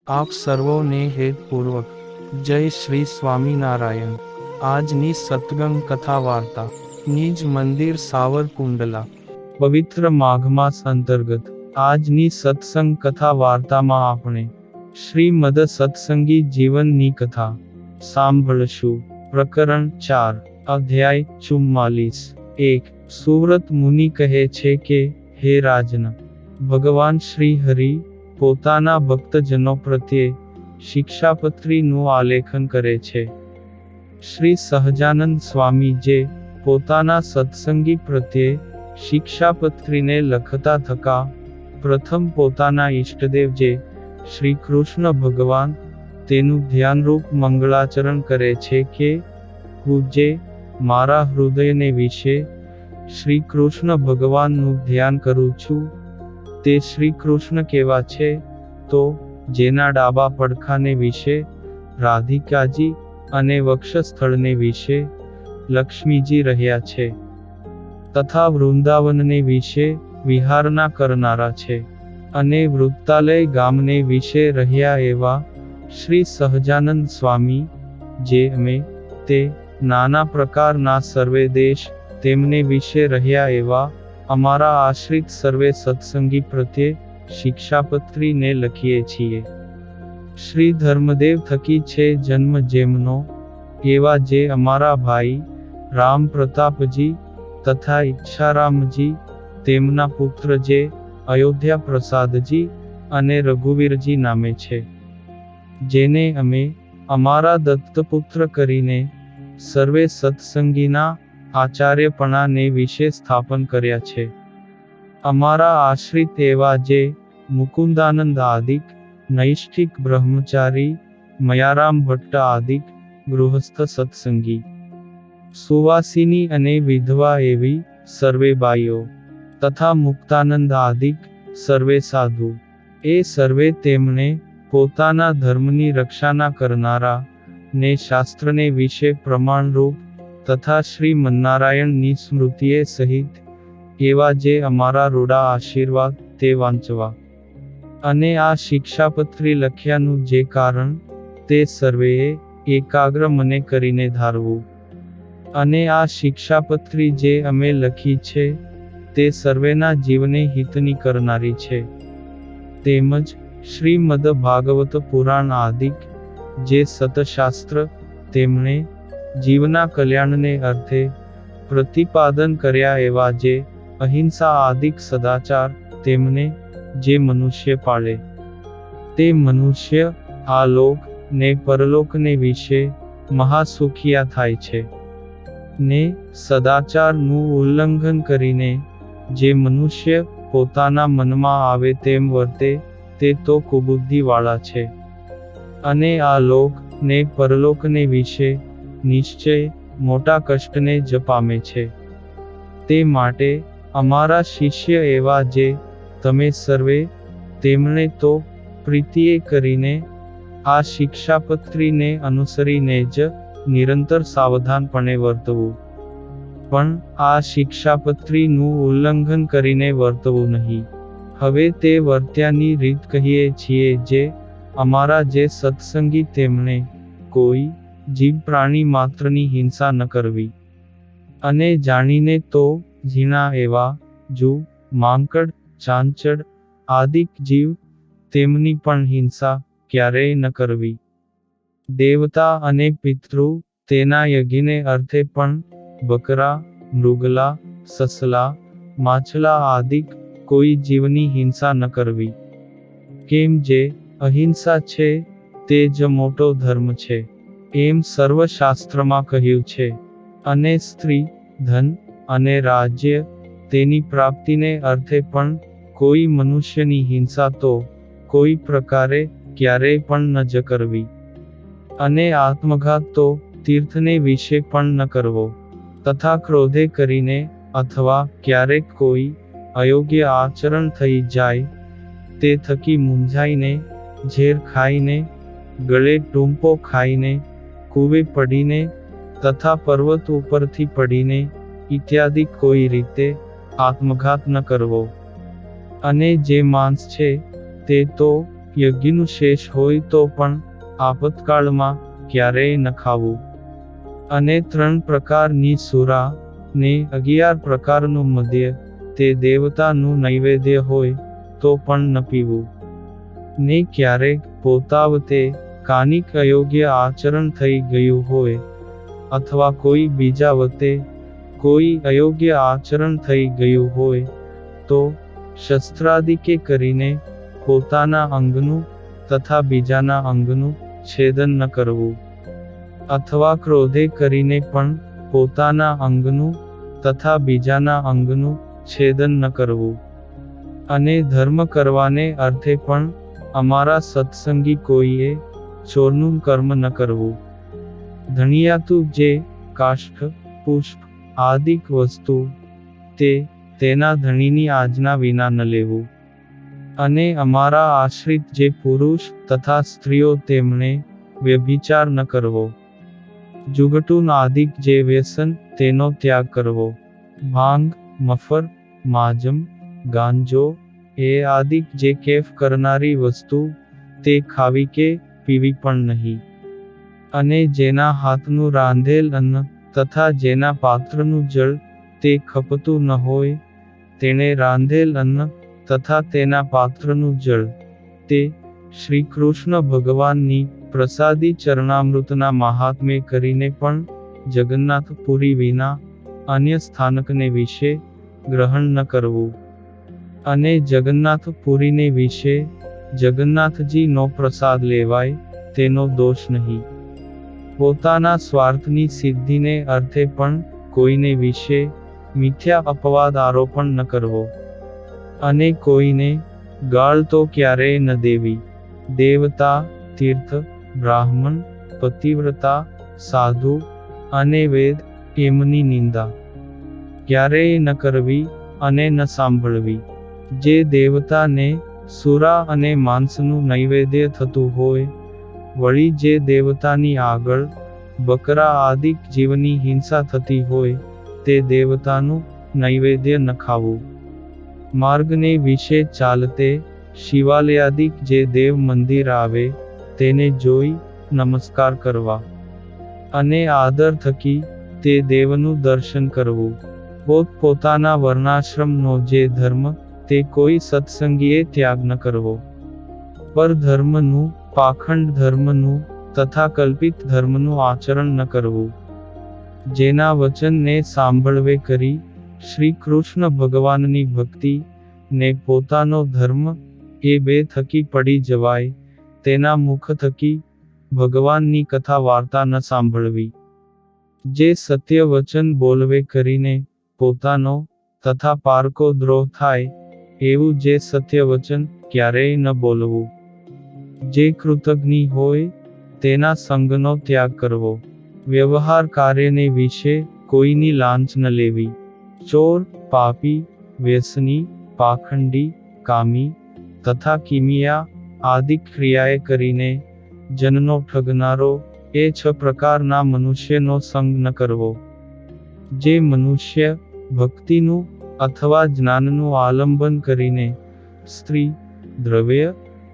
આપ સર્વોને હેતપૂર્વક જય શ્રી સ્વામિનારાયણ। આજની સત્સંગ કથા વાર્તા નિજ મંદિર સાવરકુંડલા પવિત્ર માઘ માસ અંતર્ગત આજની સત્સંગ કથા વાર્તામાં આપણે શ્રીમદ સત્સંગી જીવનની કથા સાંભળશું। પ્રકરણ 4 અધ્યાય 44। 1 સુવ્રત મુનિ કહે છે કે, હે રાજન, ભગવાન શ્રી હરિ પોતાના ભક્તજનો પ્રત્યે શિક્ષાપત્રીનું આલેખન કરે છે। શ્રી સહજાનંદ સ્વામી જે પોતાના સત્સંગી પ્રત્યે શિક્ષાપત્રીને લખતા થકા પ્રથમ પોતાના ઈષ્ટદેવ જે શ્રી કૃષ્ણ ભગવાન તેનું ધ્યાનરૂપ મંગળાચરણ કરે છે કે, હું જે મારા હૃદયને વિશે શ્રી કૃષ્ણ ભગવાનનું ધ્યાન કરું છું તે શ્રી કૃષ્ણ કેવા છે, તો જેના ડાબા પડખાને વિશે રાધિકાજી અને વક્ષસ્થળને વિશે લક્ષ્મીજી રહ્યા છે, તથા વૃંદાવનને વિશે વિહારના કરનારા છે, અને વૃત્તાલય ગામને વિશે રહ્યા એવા શ્રી સહજાનંદ સ્વામી જે અમે તે નાના પ્રકારના સર્વે દેશ તેમને વિશે રહ્યા એવા અમારા આશ્રિત સર્વે સત્સંગી પ્રત્યે શિક્ષાપત્રીને લખીએ છીએ। શ્રી ધર્મદેવ થકી છે જન્મ જેમનો એવા જે અમારા ભાઈ રામ પ્રતાપજી તથા ઈચ્છારામજી તેમના પુત્ર જે અયોધ્યા પ્રસાદજી અને રઘુવીરજી નામે છે, જેને અમે અમારા દત્તપુત્ર કરીને સર્વે સત્સંગીના આચાર્યપણાને વિશે સ્થાપન કર્યા છે। અમારા આશ્રિત એવા જે મુકુંદાનંદ આદિક નૈષ્ઠિક બ્રહ્મચારી મયારામ ભટ્ટ આદિક ગૃહસ્થ સત્સંગી સુવાસિની અને વિધવા એવી સર્વે બાઈઓ તથા મુક્તાનંદ આદિક સર્વે સાધુ એ સર્વે તેમણે પોતાના ધર્મની રક્ષાના કરનારા ને શાસ્ત્રને વિશે પ્રમાણરૂપ તથા શ્રી મન્નારાયણની સ્મૃતિએ સહિત એવા જે અમારા રૂડા આશીર્વાદ તે વાંચવા અને આ શિક્ષાપત્રી લખ્યાનું જે કારણ તે સર્વેએ એકાગ્ર મને કરીને ધારવું, અને આ શિક્ષાપત્રી જે અમે લખી છે તે સર્વેના જીવને હિતની કરનારી છે। તેમજ શ્રીમદ ભાગવત પુરાણ આદિક જે સતશાસ્ત્ર તેમણે જીવના કલ્યાણને અર્થે પ્રતિપાદન કર્યા એવા જે અહિંસા આદિક સદાચાર તેમને જે મનુષ્ય પાળે તે મનુષ્ય આ લોક ને પરલોકને વિશે મહાસુખિયા થાય છે, ને સદાચારનું ઉલ્લંઘન કરીને જે મનુષ્ય પોતાના મનમાં આવે તેમ વર્તે તે તો કુબુદ્ધિવાળા છે, અને આ લોક ને પરલોકને વિશે નિશ્ચય મોટા કષ્ટને જ પામે છે। તે માટે અમારા શિષ્ય એવા જે તમે સર્વે તેમણે તો પ્રીતિએ કરીને આ શિક્ષાપત્રીને અનુસરીને જ નિરંતર સાવધાનપણે વર્તવું, પણ આ શિક્ષાપત્રીનું ઉલ્લંઘન કરીને વર્તવું નહીં। હવે તે વર્ત્યાની રીત કહીએ છીએ જે અમારા જે સત્સંગી તેમણે કોઈ જીવ પ્રાણી માત્રની હિંસા ન કરવી, અને જાણીને તો ઝીણા એવા જૂ માંકડ ચાંચડ આદિક જીવ તેમની પણ હિંસા ક્યારેય ન કરવી। દેવતા અને પિતૃ તેના યજ્ઞને અર્થે પણ બકરા મૃગલા સસલા માછલા આદિક કોઈ જીવની હિંસા ન કરવી, કેમ જે અહિંસા છે તે જ મોટો ધર્મ છે એમ સર્વશાસ્ત્રમાં કહ્યું છે, અને સ્ત્રી ધન અને રાજ્ય તેની પ્રાપ્તિને અર્થે પણ કોઈ મનુષ્યની હિંસા તો કોઈ પ્રકારે ક્યારેય પણ ન જ કરવી, અને આત્મઘાત તો તીર્થને વિશે પણ ન કરવો, તથા ક્રોધે કરીને અથવા ક્યારેક કોઈ અયોગ્ય આચરણ થઈ જાય તે થકી મૂંઝાઈને ઝેર ખાઈને ગળે ટૂંપો ખાઈને કૂવે પડીને તથા પર્વત ઉપરથી પડીને ઇત્યાદિ કોઈ રીતે આત્મઘાત ન કરવો, અને જે માંસ છે તે તો યજ્ઞનું શેષ હોય તો પણ આપતકાળમાં ક્યારેય ન ખાવું. અને 3 પ્રકારની સુરા ને 11 પ્રકારનું મદ્ય તે દેવતાનું નૈવેદ્ય હોય તો પણ ન પીવું. ને ક્યારેક પોતાવતે કાનિક અયોગ્ય આચરણ થઈ ગયું હોય અથવા કોઈ બીજા વતે કોઈ અયોગ્ય આચરણ થઈ ગયું હોય તો શસ્ત્રાદિકે કરીને પોતાના અંગનું તથા બીજાના અંગનું છેદન ન કરવું. અથવા ક્રોધે કરીને પણ પોતાના અંગનું તથા બીજાના અંગનું છેદન ન કરવું. અને ધર્મ કરવાને અર્થે પણ અમારા સત્સંગી કોઈએ ચોરનું કર્મ ન કરવું. ધણિયાતું જે કાષ્ઠ પુષ્પ આદિક વસ્તુ તે તેના ધણીની આજ્ઞા વિના ન લેવું. અને અમારા આશ્રિત જે પુરુષ તથા સ્ત્રીઓ તેમણે વ્યભિચાર ન કરવો. જુગટુન આદિક જે વ્યસન તેનો ત્યાગ કરવો. ભાંગ મફર માજમ ગાંજો એ આદિક જે કેફ કરનારી વસ્તુ તે ખાવી કે પીવી પણ નહીં. અને જેના હાથનું રાંધેલ અન્ન તથા જેના પાત્રનું જળ તે ખપતું ન હોય તેણે રાંધેલ અન્ન તથા તેના પાત્રનું જળ તે શ્રી કૃષ્ણ ભગવાનની પ્રસાદી ચરણામૃતના મહાત્મ્ય કરીને પણ જગન્નાથપુરી વિના અન્ય સ્થાનકને વિશે ગ્રહણ ન કરવું. અને જગન્નાથપુરીને વિશે જગન્નાથજીનો પ્રસાદ લેવાય તેનો દોષ નહીં. પોતાના સ્વાર્થની સિદ્ધિને અર્થે પણ કોઈને વિશે મિથ્યા અપવાદ આરોપણ ન કરવો. અને કોઈને ગાળ તો ક્યારેય ન દેવી. દેવતા તીર્થ બ્રાહ્મણ પતિવ્રતા સાધુ અને વેદ એમની નિંદા ક્યારેય ન કરવી અને ન સાંભળવી. જે દેવતાને સુરા અને માંસનું નૈવેદ્ય થતું હોય વળી જે દેવતાની આગળ બકરા આદિક જીવની હિંસા થતી હોય તે દેવતાનું નૈવેદ્ય ન ખાવું. માર્ગને વિશે ચાલતે શિવાલયાદિક જે દેવ મંદિર આવે તેને જોઈ નમસ્કાર કરવા. અને આદર થકી તે દેવનું દર્શન કરવું. પોતપોતાના વર્ણાશ્રમનો જે ધર્મ તે કોઈ સત્સંગીએ ત્યાગ ન કરવો. પર ધર્મનું પાખંડ ધર્મનું તથા કલ્પિત ધર્મનું આચરણ ન કરવું. જેના વચનને સાંભળવે કરી શ્રી કૃષ્ણ ભગવાનની ભક્તિ ને પોતાનો ધર્મ એ બે થકી પડી જવાય તેના મુખ થકી ભગવાનની કથા વાર્તા ન સાંભળવી. જે સત્ય વચન બોલવે કરીને પોતાનો તથા પારકો દ્રોહ થાય એવું જે સત્ય વચન ક્યારેય ન બોલવું. જે કૃતજ્ઞ હોય તેના સંગનો ત્યાગ કરવો. વ્યવહાર કાર્યને વિશે કોઈની લાંચ ન લેવી. ચોર પાપી વ્યસની પાખંડી કામી તથા કિમિયા આદિ ક્રિયાએ કરીને જનનો ઠગનારો એ 6 પ્રકારના મનુષ્યનો સંગ ન કરવો. જે મનુષ્ય ભક્તિનું અથવા જ્ઞાનનું આલંબન કરીને સ્ત્રી દ્રવ્ય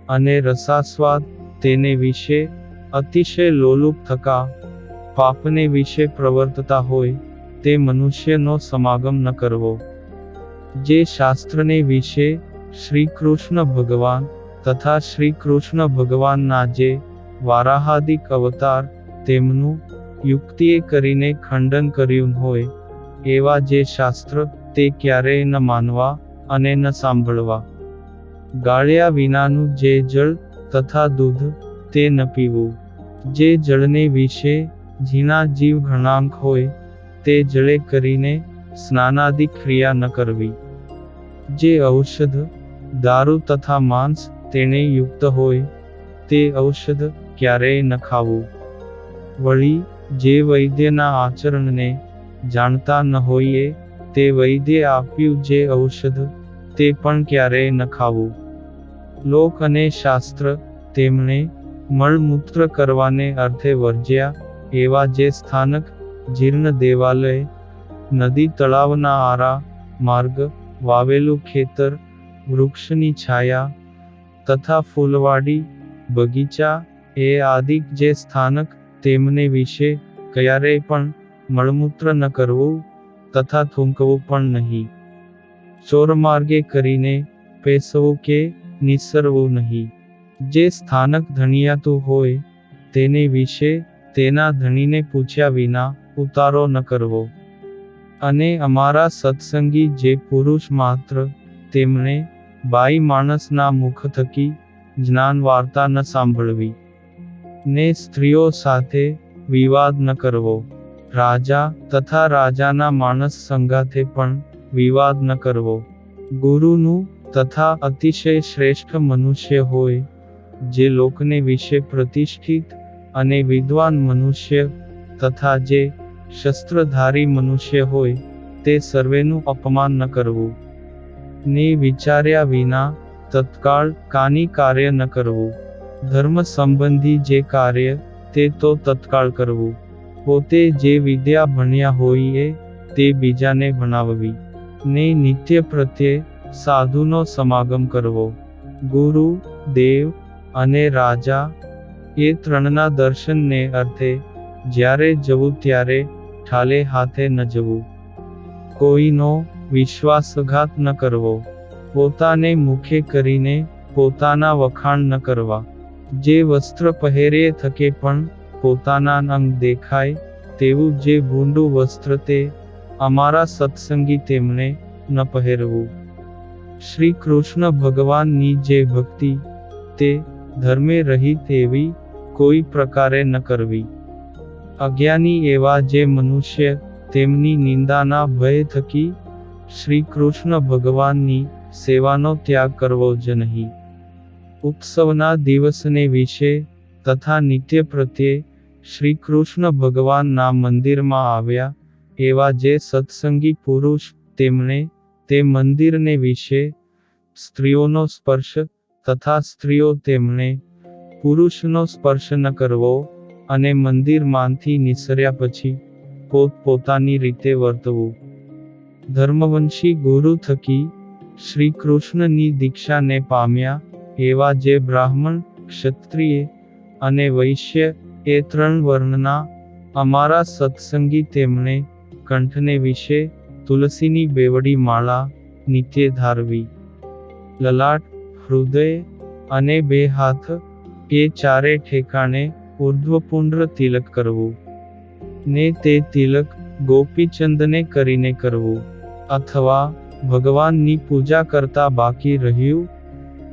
અને રસાસ્વાદ તેને વિશે અતિશય લોલુપ થકા પાપને વિશે પ્રવર્તતા હોય તે મનુષ્યનો સમાગમ ન કરવો. જે શાસ્ત્રને વિશે શ્રી કૃષ્ણ ભગવાન તથા શ્રી કૃષ્ણ ભગવાનના જે વારાહાદિક અવતાર તેમનું યુક્તિએ કરીને ખંડન કર્યું હોય એવા જે શાસ્ત્ર તે ક્યારેય ન માનવા અને ન સાંભળવા. ગાળ્યા વિનાનું જે જળ તથા દૂધ તે ન પીવું. જે જળને વિશે ઝીણા જીવ ઘણાંક હોય તે જળે કરીને સ્નાનાદિ ક્રિયા ન કરવી. જે ઔષધ દારૂ તથા માંસ તેને યુક્ત હોય તે ઔષધ ક્યારેય ન ખાવું. વળી જે વૈદ્યના આચરણને જાણતા ન હોઈએ તે વૈદ્ય આપ્યું જે ઔષધ તે પણ ક્યારેય ન ખાવું. લોક અને શાસ્ત્ર તેમણે મળમૂત્ર કરવાને અર્થે વર્જ્યા એવા જે સ્થાનક જીર્ણ દેવાલય નદી તળાવના આરા માર્ગ વાવેલું ખેતર વૃક્ષની છાયા તથા ફૂલવાડી, બગીચા એ આદિક જે સ્થાનક તેમને વિશે ક્યારેય પણ મળમૂત્ર ન કરવું તથા થૂંકવું પણ નહીં. ચોરમાર્ગે કરીને પેસવું કે નિસરવું નહીં. જે સ્થાનક ધણિયાતું હોય તેને વિશે તેના ધણીને પૂછ્યા વિના ઉતારો ન કરવો. અને અમારા સત્સંગી જે પુરુષ માત્ર તેમણે બાઈ માણસના મુખ થકી જ્ઞાન વાર્તા ન સાંભળવી. ને સ્ત્રીઓ સાથે વિવાદ ન કરવો. રાજા તથા રાજાના માણસ સંગાથે પણ વિવાદ ન કરવો. ગુરુનું તથા અતિશય શ્રેષ્ઠ મનુષ્ય હોય જે લોકને વિશે પ્રતિષ્ઠિત અને વિદ્વાન મનુષ્ય તથા જે શસ્ત્રધારી મનુષ્ય હોય તે સર્વેનું અપમાન ન કરવું. ને વિચાર્યા વિના તત્કાળ કાની કાર્ય ન કરવું. ધર્મ સંબંધી જે કાર્ય તે તો તત્કાળ કરવું. પોતે જે વિદ્યા ભણ્યા હોય તે બીજાને ભણાવવી. ને નિત્ય પ્રત્યે સાધુનો સમાગમ કરવો. ગુરુ, દેવ અને રાજા એ ત્રણના દર્શનને અર્થે જ્યારે જવું ત્યારે ઠાલે હાથે ન જવું. કોઈનો વિશ્વાસઘાત ન કરવો. પોતાને મુખે કરીને પોતાના વખાણ ન કરવા. જે વસ્ત્ર પહેરે થકે પણ પોતાના અંગ દેખાય તેવું જે ભૂંડું વસ્ત્ર તે અમારા સત્સંગી તેમને ન પહેરવું. શ્રી કૃષ્ણ ભગવાનની જે ભક્તિ તે ધર્મે રહિત એવી કોઈ પ્રકારે ન કરવી. અજ્ઞાની એવા જે મનુષ્ય તેમની નિંદાના ભય થકી શ્રી કૃષ્ણ ભગવાનની સેવાનો ત્યાગ કરવો જ નહીં. ઉત્સવના દિવસને વિશે તથા નિત્ય પ્રત્યે શ્રી કૃષ્ણ ભગવાનના મંદિરમાં આવ્યા એવા જે સત્સંગી પુરુષ તેમણે તે મંદિરને વિશે સ્ત્રીઓનો સ્પર્શ તથા સ્ત્રીઓ તેમણે પુરુષનો સ્પર્શ ન કરવો અને મંદિરમાંથી નિસર્યા પછી પોતપોતાની રીતે વર્તવું. ધર્મવંશી ગુરુ થકી શ્રી કૃષ્ણની દીક્ષાને પામ્યા એવા જે બ્રાહ્મણ, ક્ષત્રિય અને વૈશ્ય એ ત્રણ વર્ણના અમારા સત્સંગી તેમણે કંઠને વિશે તુલસીની બેવડી માળા નિત્ય ધારવી. લલાટ, હૃદય અને બે હાથ એ ચારે ઠેકાણે ઉર્ધ્વપુંડ્ર તિલક કરવું. ને તે તિલક ગોપીચંદને કરીને કરવું. અથવા ભગવાનની પૂજા કરતા બાકી રહ્યું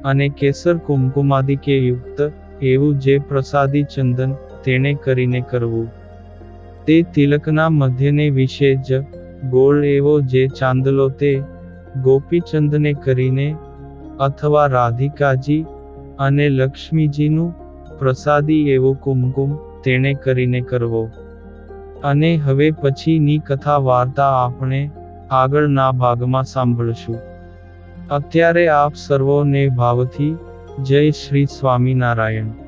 અને કેસર કુમકુમાદિકે યુક્ત એવું જે પ્રસાદી ચંદન તેણે કરીને કરવું. તે તિલકના મધ્યને વિશે જ ગોળ એવો જે ચાંદલો તે ગોપીચંદને કરીને અથવા રાધિકાજી અને લક્ષ્મીજીનું પ્રસાદી એવું કુમકુમ તેણે કરીને કરવો. અને હવે પછીની કથા વાર્તા આપણે આગળના ભાગમાં સાંભળશું. અત્યારે આપ સર્વોને ભાવથી જય શ્રી સ્વામિનારાયણ.